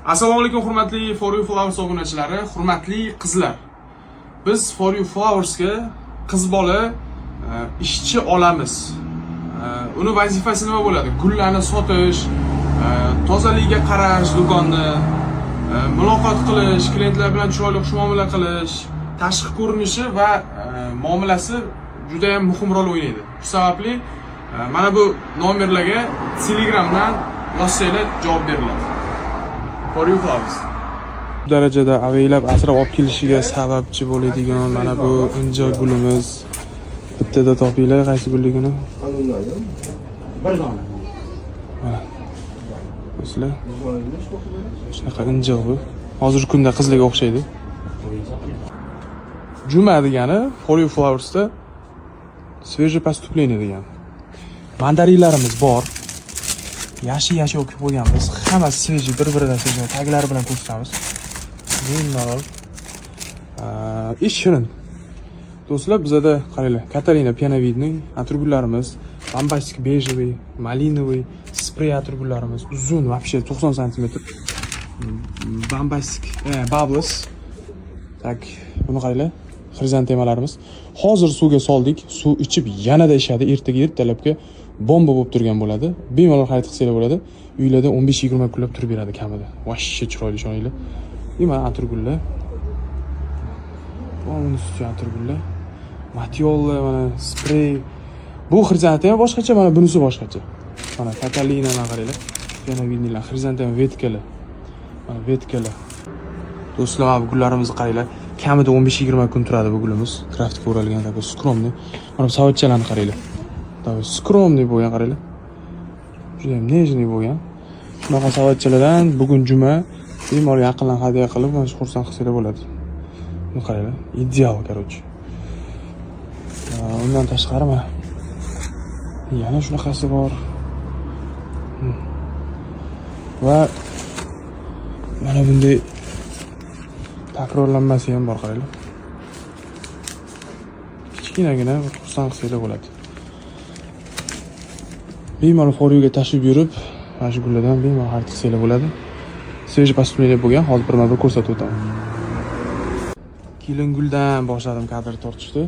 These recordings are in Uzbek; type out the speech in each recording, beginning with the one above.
Assalomu alaykum hurmatli For You Flowers obunachilari, hurmatli qizlar. Biz For You Flowers ga qiz bola ishchi olamiz. Uni vazifasi nima bo'ladi? Gullarni sotish, tozaligiga qarash, do'konni muloqot qilish, klientlar bilan chiroyli xushmuomala qilish, tashqi ko'rinishi va muomalasi juda ham muhim rol o'ynaydi. Shu sababli mana bu nomerlarga Telegramdan yozsanglar javob beriladi. For You Flowers. Darajada avaylab asrab olib kelishiga sababchi bo'ladigan mana bu inja gulimiz. Bittada topinglar qaysi gulligini. Bir dona. Sizlar shunaqa inja bu. Hozirgi kunda qizlarga o'xshaydi. Juma degani For You Flowers da свежее поступление degan. Mandarinlarimiz bor. Yashi o'kib qo'yganmiz. Hammasi sveji, bir-biridan sveji. Taglari bilan ko'rsatamiz. Bemalol. Ish shirin. Do'stlar, bizada qaranglar, Katarina pianovidning atributlarimiz, bombastik bejevый, malinoviy, sprey atributlarimiz, uzun, вообще 90 sm. Bombastik, bubbles. Tak, buni qaranglar. Xrizantemalarimiz. Hozir suvga soldik. Suv ichib yanada ishadi. Ertaga ertalabga bomba bo'lib turgan bo'ladi. Bemalol xarid qilsanglar bo'ladi. Uylarda 15-20 kunlab turib beradi kamida. Vashshe chiroyli ishoninglar. Mana atirgullar. Bunisi atirgullar. Matiollar, mana sprey. Bu xrizantema boshqacha, mana bunisi boshqacha. Mana Catalina mana qaranglar. Pianovidnilar, xrizantema vetkalar. Mana vetkalar. Do'stlar, bu gullarimizni qaranglar. Kamida 15-20 kun turadi bu gulimiz. Kraftga o'ralgan tabi skromni. Mana bu savatchalarni qaranglar. Tabi skromni bo'lgan qaranglar. Juda ham nejniy bo'lgan. Shunaqa savatchalardan bugun juma bemalol yaqinlarga hadya qilib, mana shu xursand qilsanglar bo'ladi. Buni qaranglar. Ideal, короче. Undan tashqari mana yana shunaqasi bor. Va mana bunday takrorlanmasi ham bor qaranglar. Kichkinagina xursand qilsanglar bo'ladi. Bemalol For You'ga tashib yurib, mana shu gullardan bemalol xarid qilsanglar bo'ladi. Sveji поступление bo'lgan, hozir birma-bir ko'rsatib o'taman. Kelinguldan boshladim kadr tortishdi.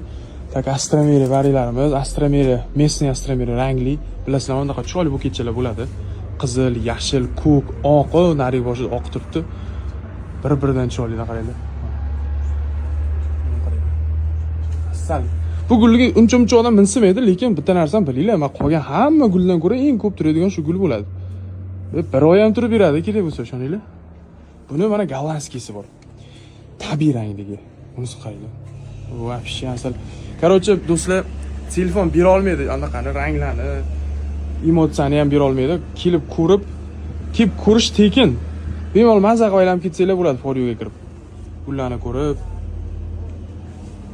Tak Astrameri varilarimiz, Astrameri, местный Astrameri rangli, bilasizlar, bundaqa chiroyli buketchalar bo'ladi. Qizil, yashil, ko'k, oq, nariga boshida oq turibdi. Bir-biridan chiroylilar qaranglar. Asal. Bu gulga uncha-muncha odam minsimaydi, lekin bitta narsani bilinglar, men qolgan hamma guldan ko'ra eng ko'p turadigan shu gul bo'ladi. Bir oy ham turib beradi, kerak bo'lsa ishoninglar. Buni mana gollandskisi bor. Tabiiy rangdagi. Bunisi qaranglar. Вообще asal. Короче, do'stlar, telefon bera olmaydi, anaqani ranglarni, emotsiyani ham bera olmaydi. Kelib ko'rish tekin. Bemalol mazza qilib aylanib ketsanglar bo'ladi For You'ga kirib. Gullarni ko'rib,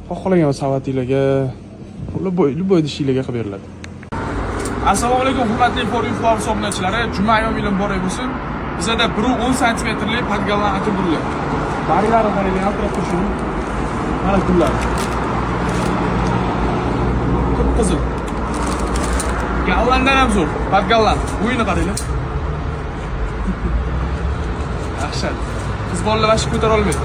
xohlagan savatinglarga, любой ishinglarga qilib beriladi. Assalomu alaykum hurmatli For You Flowers obunachilari. Juma yo'milim muborak bo'lsin. Bizada 1.10 cm podgallan atirgullar. Barilarni qaranglar, atrofga turishini. Mana gullar. Qizil. Gallandan ham zo'r. Podgallan. Bo'yini qaranglar. Yaxshi. Qiz bolalar vashib ko'tara olmaydi.